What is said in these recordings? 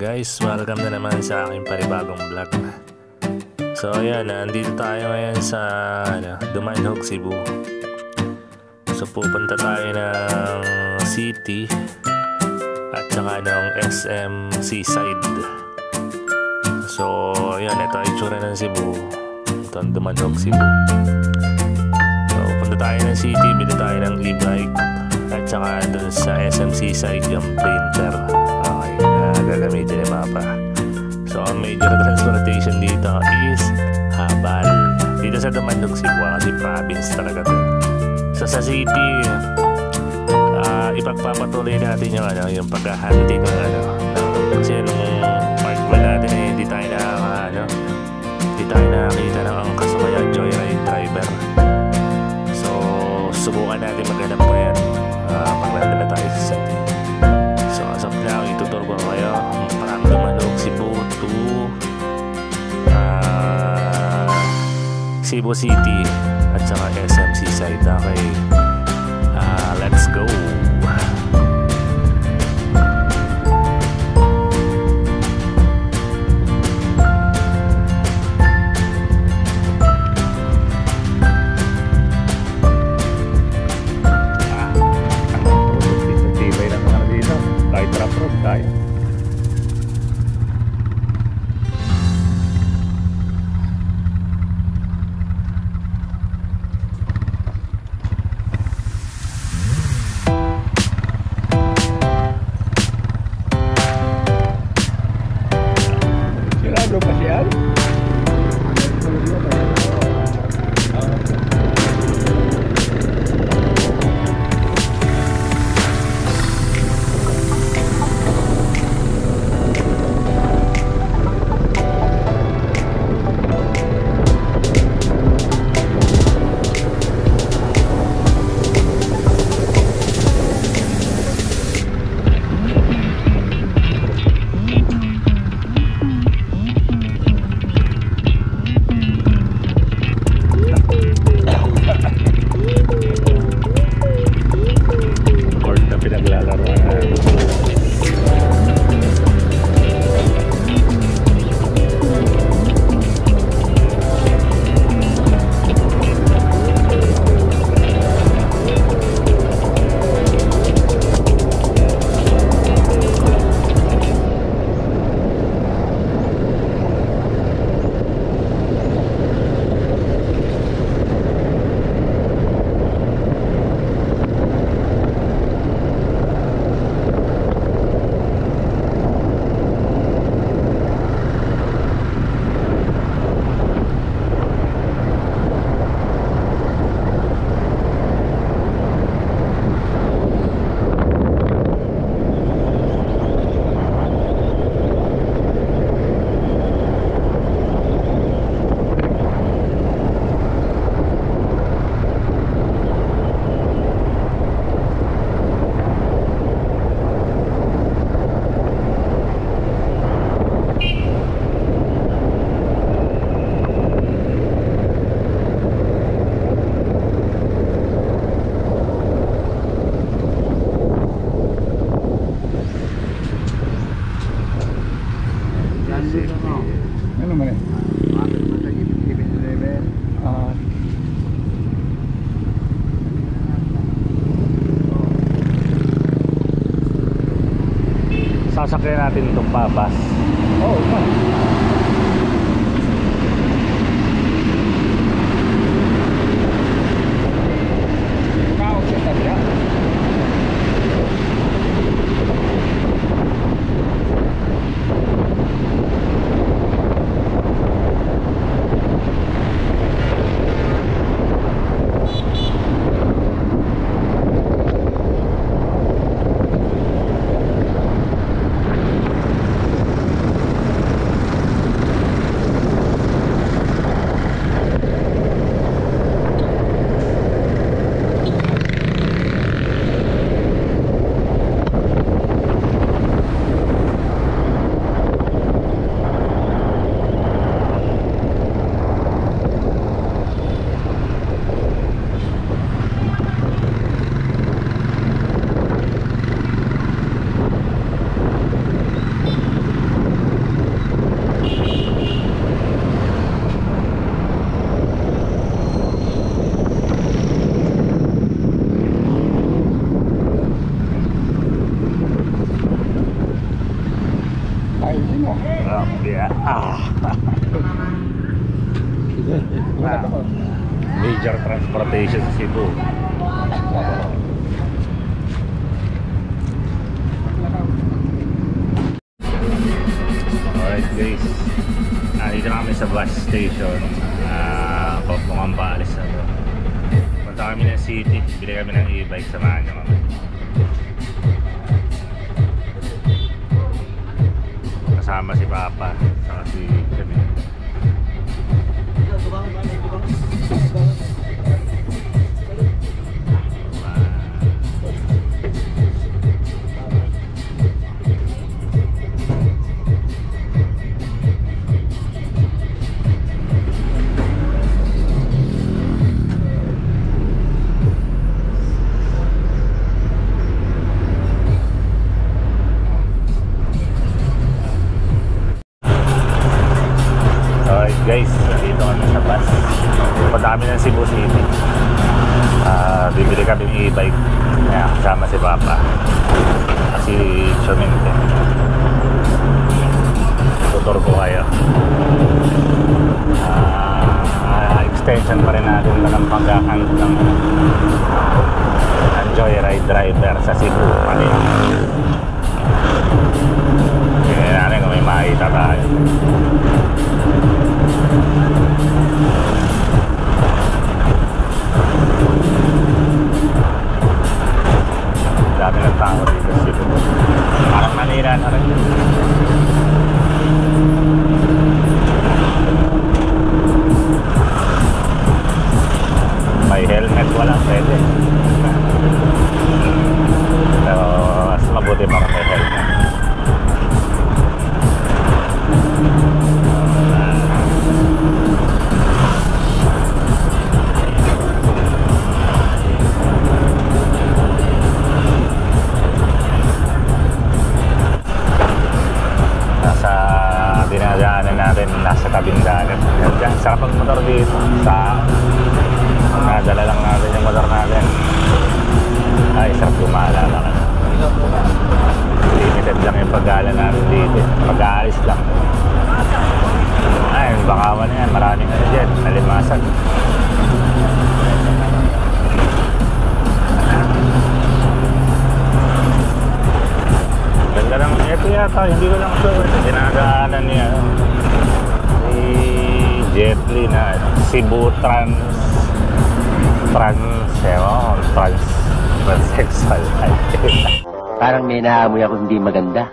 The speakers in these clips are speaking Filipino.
guys, welcome na naman sa aking panibagong vlog. So ayan, nandito tayo ngayon sa Dumanog, Cebu. So pupunta tayo ng city at saka ng SM Seaside. So ayan, ito ay itsura ng Cebu. Ito ang Dumanog, Cebu. So punta tayo ng city, bili tayo ng e-bike at saka dun sa SM Seaside yung printer. Okay, gagamitin ni Mapa. So ang major transportation dito is habal. Dito sa Dumanog, Cebu kasi province talaga to. So sa city, ipagpapatuloy natin yung paghahanti ng kasi nung part 1 natin hindi tayo nakakita ng angkas o kaya joyride driver. So subukan natin maghanap pa yan pag nandun na tayo sa city. So as of now, ituturo ko kayo from Dumanog, Cebu to Cebu City at saka SM Seaside. Okay, let's go. Sasakyan natin itong papas. Oh, Alright guys, dito na kami sa bus station. Mukhang paalis na to. Punta kami ng city, bili kami ng e-bike, samahan nyo kami. Kasama si Papa, saka si kami. Guys, dito kami sa bus. Punta kami ng Cebu City. Bibili kami ng e-bike. Kaya kasama si Papa. Si Chomente. Tutor ko kayo. Extension pa rin natin ng pagkakan ng Joyride driver sa Cebu. Tingnan natin kung may makita tayo. Dami ng tao dito sa Cebu. Parang Manila na rin. May helmet, walang pwede. Pero mas mabuti para may helmet. Dinadaanan natin nasa tabing dagat. Diyan, sarap mag-motor dito. Nadala lang natin yung motor natin. Ay, sarap gumala lang. Limited lang yung paggala natin dito. Pag-aalis lang. Ay, bakawan na yan. Maraming ano dyan. Nalimasan. Ganda lang. Ito yata, hindi ko lang sure. Dinadaanan niya si Jet Li na Cebu transsexual. Parang may naamoy ako hindi maganda.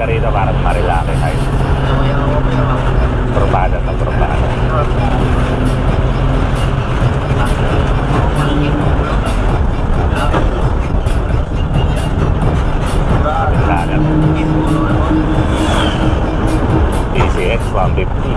Rito parang Marilaki tayo. Probada na probada. Marilaki. ECX 150.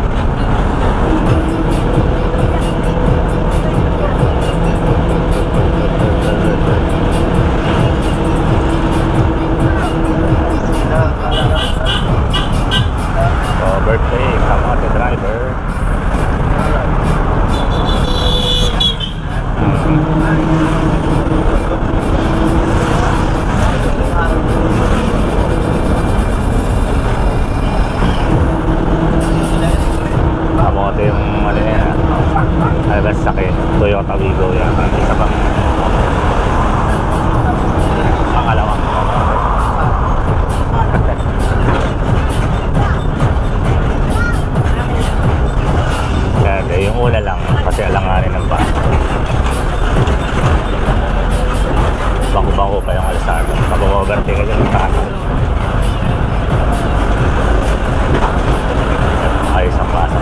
Birthday, kamote driver. Kamote yung ano yan. Ay, basta sakit. Toyota Wigo yan. Isa pang pangalawang yung una lang kasi alanganin ng ba. Bako-bako pa yung alsada. Mag-overtake ka dyan ng taas. Ayos ang pasok.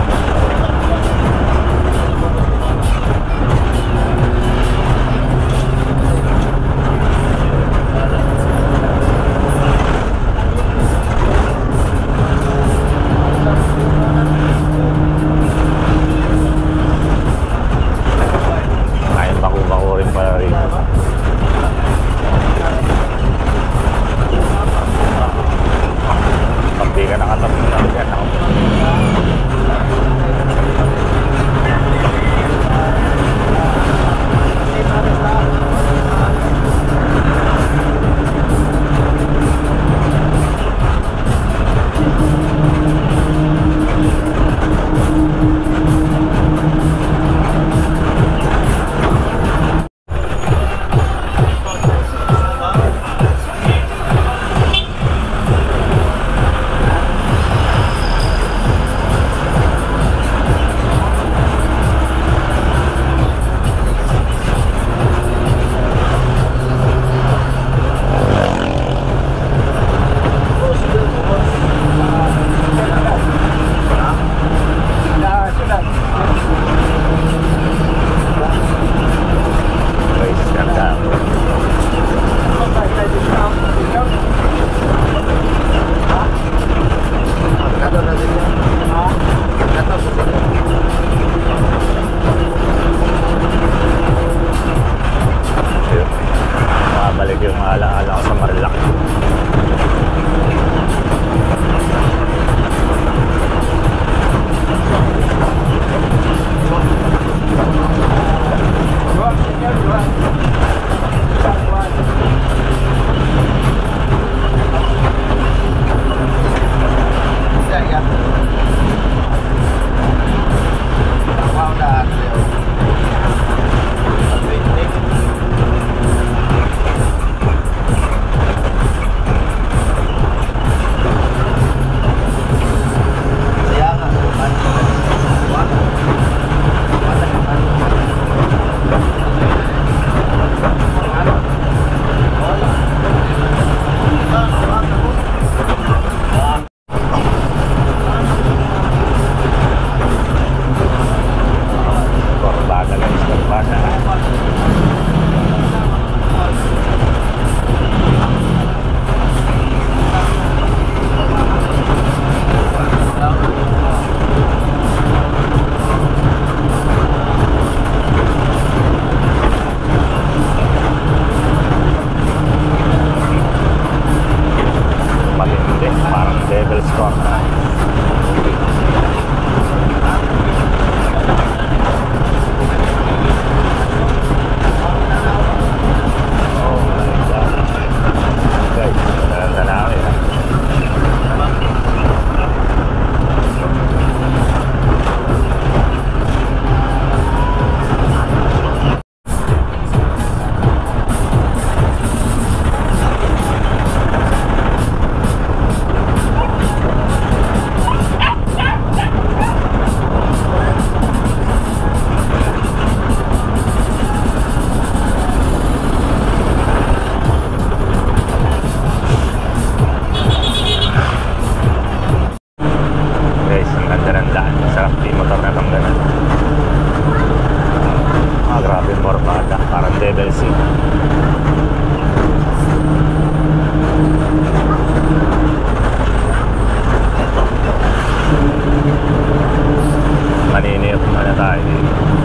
tayo dito.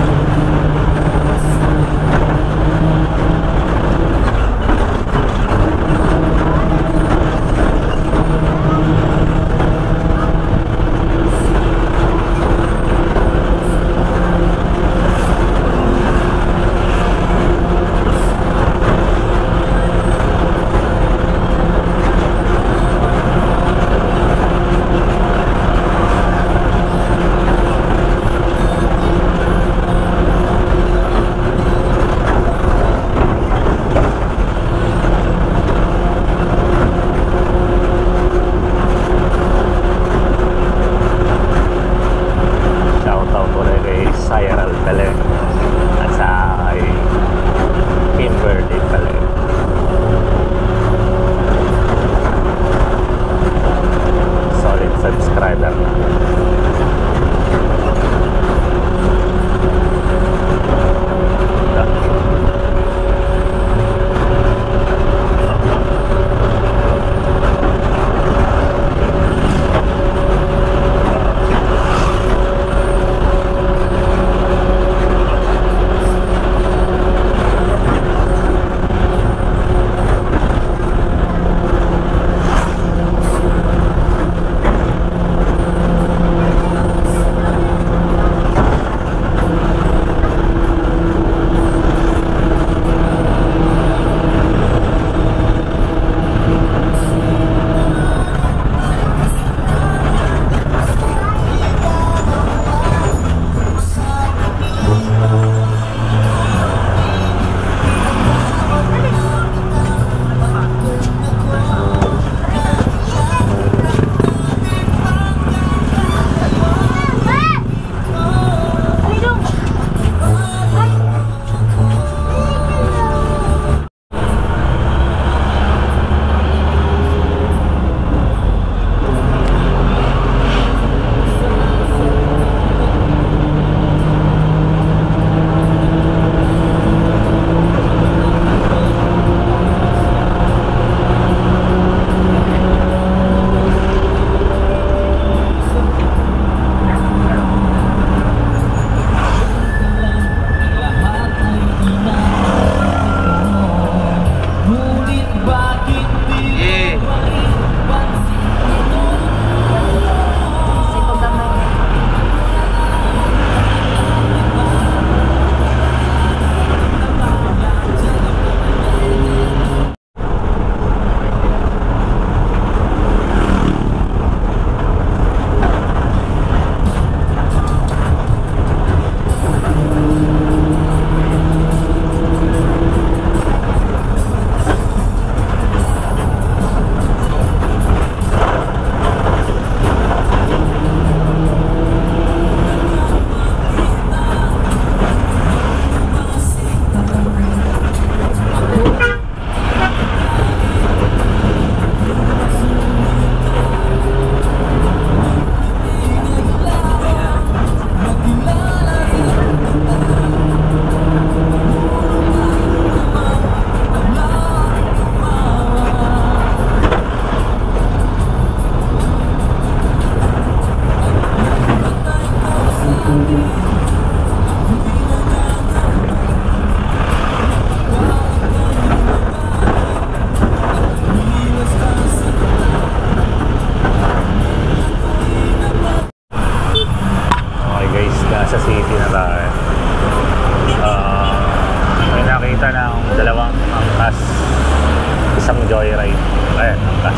Joyride. Ayan, angkas.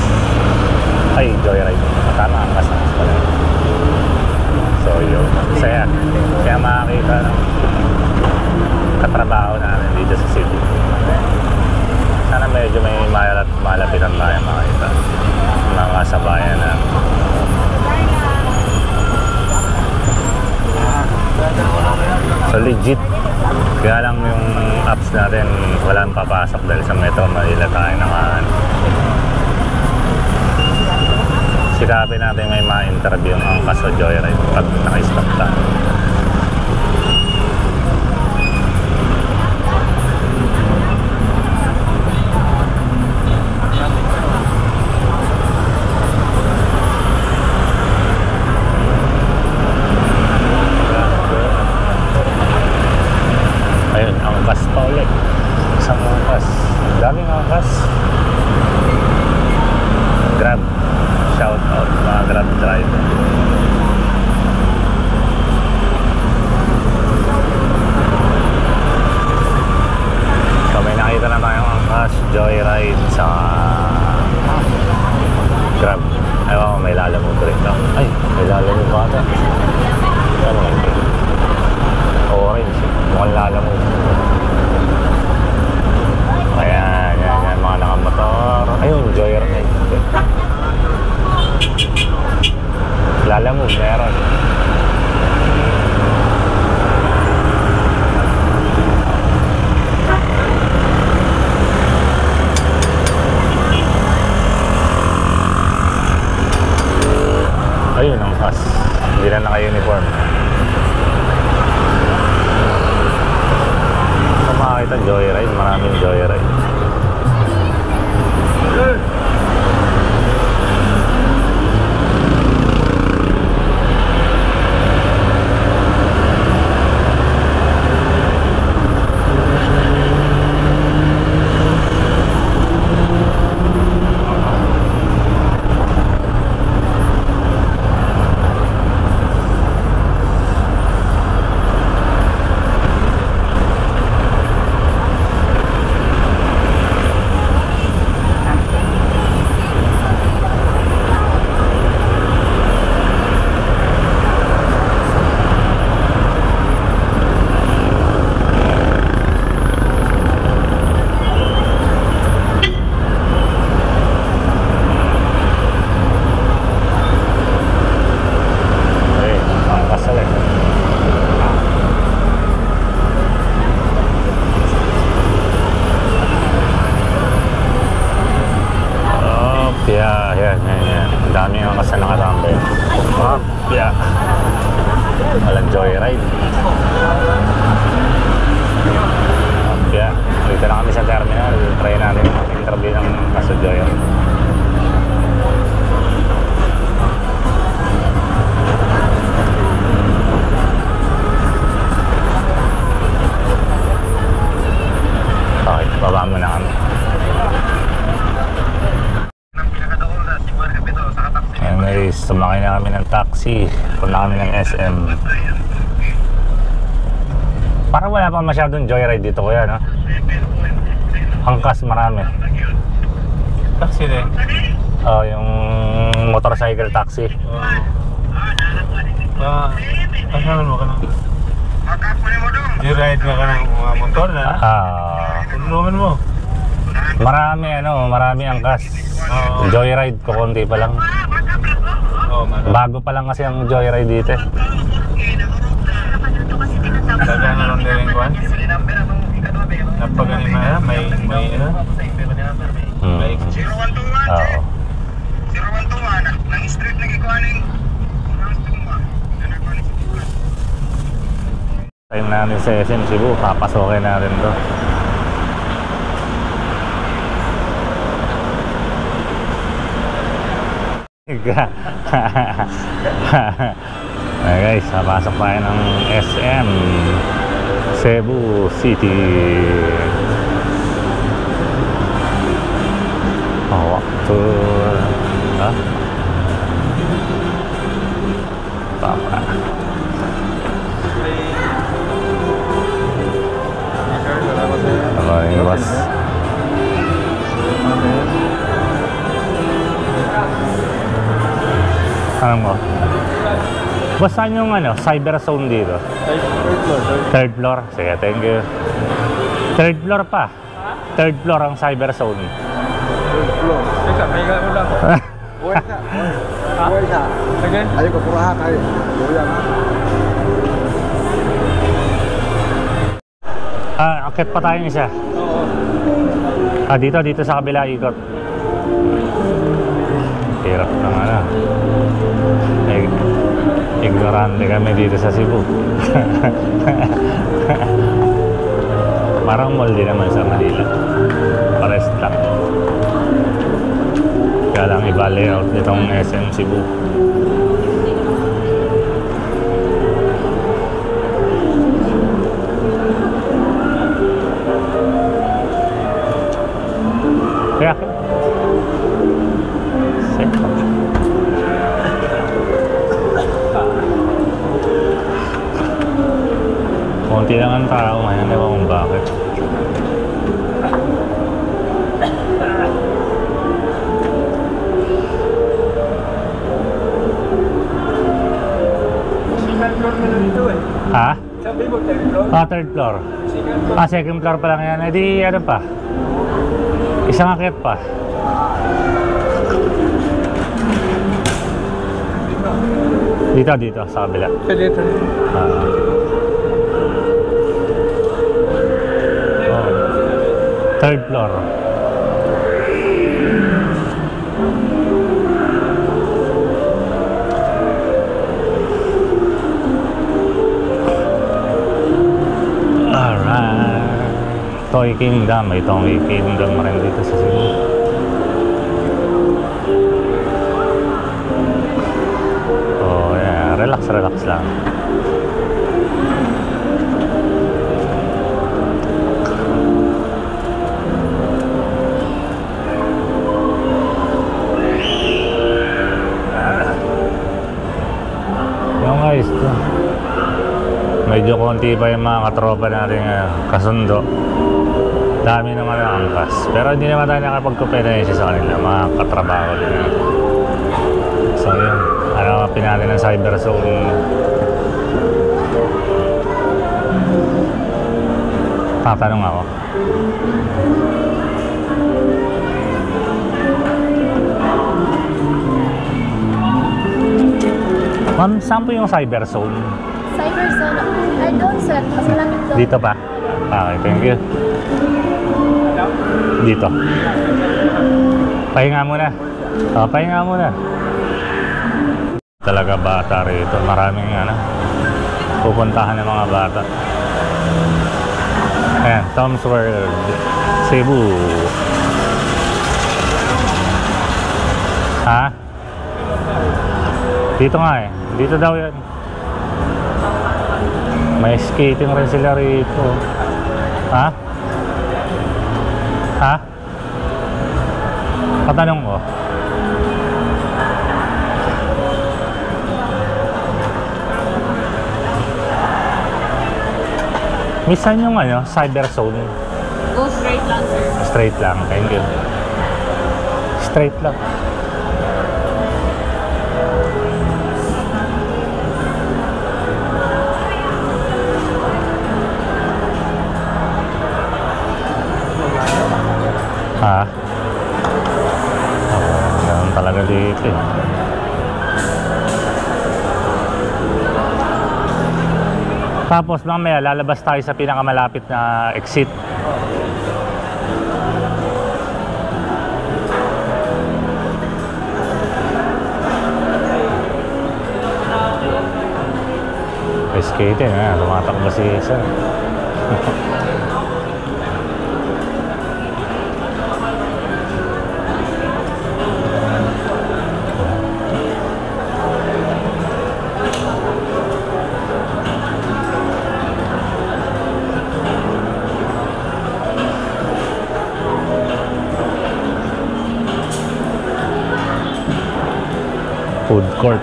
Ay, Joyride. Tama, angkas na pala. So, yun. Masaya. Kaya makakita ng katrabaho namin dito sa city. Sana medyo may malapitan tayo makita. Mga sabayan na. So, legit. Kaya lang yung apps natin walang papasok dahil sa Metro Manila tayo nakaan. Sikapin natin may ma-interview ang kaso Joyride pag naka-stop tayo. mukhang lalamog. Ayan, yan, mga nakamotor. Ayun, joyride. Lalamog, meron. Ayun ang bus. Hindi na naka-uniform. Kung makakita joyride, maraming joyride. Yan. Ang dami nga kasi nakatambay. Walang joyride. Dito na kami sa terminal. Try natin mag-interview ng kaso joyride. Okay, baba muna kami. Guys, sumakay na kami ng taxi. Punta kami ng SM. Parang wala pa masyadong joyride dito, kuya, no? Angkas marami. Taxi din? Oh, yung motorcycle taxi. Pasalan mo ka na? Joyride nga ka ng mga motor na? Tulungan mo? Marami angkas. Joyride ko, konti pa lang. Bago pa lang kasi ang joyride dito. Sabi na lang din kwan? Napaganima may ano? May Oo. Time namin sa SM Cebu, papasokin natin to. Guys, papasok tayo ng SM Cebu City. Tour. Papa. Halo, ini bos. Ano mo? Boss, saan yung cyber zone dito? Third floor. Sige, thank you. Third floor pa. Third floor ang cyber zone. third floor. Teka, may ulang ko. Buhay ka. Buhay ka. Again? Ayaw ko purahan tayo. Buhay ka. Akit pa tayong isa. Oo. Dito sa kabila ikot. Hirap ng ignorante kami dito sa Cebu. Parang mall din naman sa Manila. Pares lang. Kaya lang iba layout nitong SM Cebu. Kaya konti lang ang tao ngayon, ewan kung bakit. Second floor mo na dito eh. Ha? Sa Vivo, third floor. Ah, third floor. Second floor. Ah, second floor pa lang yan. Eh di ano pa? Isang akyat pa. Dito, sa kabila. Dito. Ah. Oh. Third floor. Alright. Toy Kingdom. May Toy Kingdom rin dito sa Cebu. Oh yeah, relax lang. Yung guys, medyo konti pa yung mga katropa natin kasundo. Dami naman ang angkas. Pero hindi naman tayo nakapagkumpensya sa kanila, mga katrabaho din natin. So yun, ano pinali ng Cyber Zone. Tatanong ako. Ma'am, saan po yung Cyber Zone? Cyber Zone, I don't sir. Mas malamig doon. Dito pa? Okay, thank you. Dito. Pahinga muna. Pahinga muna. Talaga bata rito. Maraming pupuntahan ng mga bata. Ayan, Tom's World, Cebu. Ha? Dito nga eh. Dito daw yan. May skating rin sila rito. Ha? Ha? Patanong ko. Misan yung Cyber Zone? Go straight lang sir. Straight lang, thank you. Straight lang. Ha? Ganun talaga dito eh. Tapos mamaya lalabas tayo sa pinakamalapit na exit. Skating tumatakbo si Sir. Food court.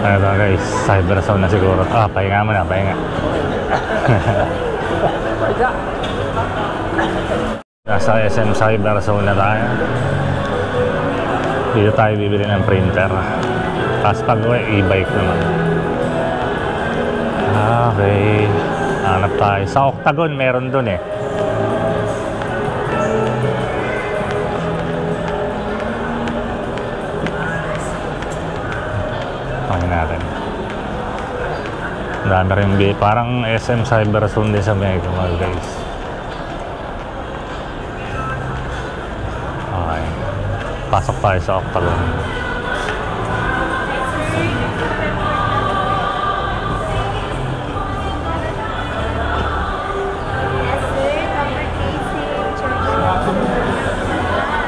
Ano guys, Cyber Zone na siguro. Pahinga mo na, pahinga. Nasa SM Cyber Zone na tayo. Dito tayo bibili ng printer. Tapos pag e-bike naman. Okay. Hanap tayo. Sa Octagon meron dun eh. Natin. Dami rin parang SM Cyber Zone din sa Mega Mall guys. Okay. Pasok tayo sa Octagon.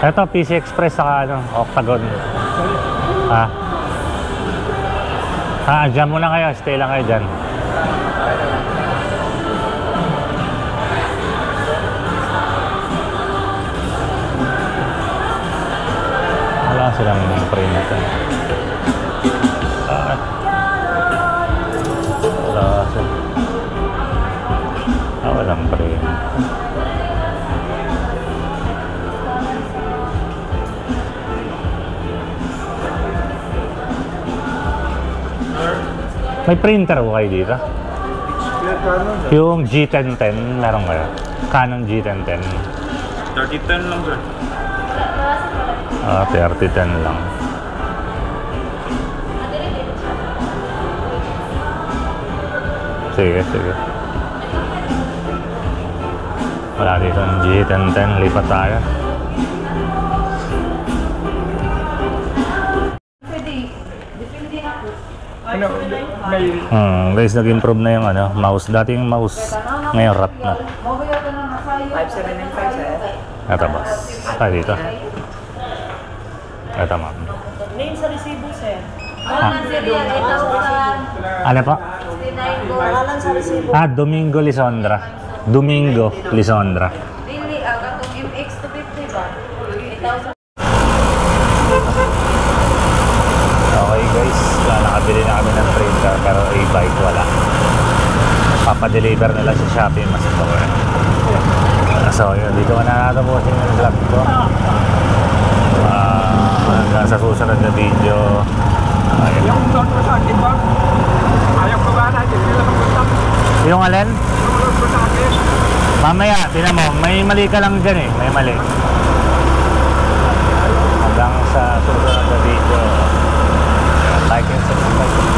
Ito PC Express saka Octagon. Dyan muna kayo. Stay lang kayo dyan. Wala silang printer. Wala silang. Walang printer. May printer ko kayo dito? Yung G1010, meron kayo? Canon G1010. 3010 lang sir. 3010 lang. Sige, sige. Wala dito ng G1010, lipat tayo. Ano, may... Guys, nag-improve na yung mouse. Dati yung mouse, ngayon rat na. 5795 sir. Ito boss. Dito. Ito ma'am. Name sa resibo sir. Ano pa? Pangalan sa resibo. Domingo Lisondra. Domingo Lisondra. Really, katong MX250 ba? 8,000. Okay guys, nakabili na kami ng printer pero e-bike wala. Papadeliver nila sa Shopee mas store. So yun, dito ka na natapusin yung vlog ko. Hanggang sa susunod na video. Yung doon ko sa akin ba? Ayaw ko ba na, hindi lang magpunta. Yung alin? Yung ko sa akin. Mamaya, tinan mo, may mali ka lang dyan eh. May mali. Hanggang sa susunod na video. Like and subscribe.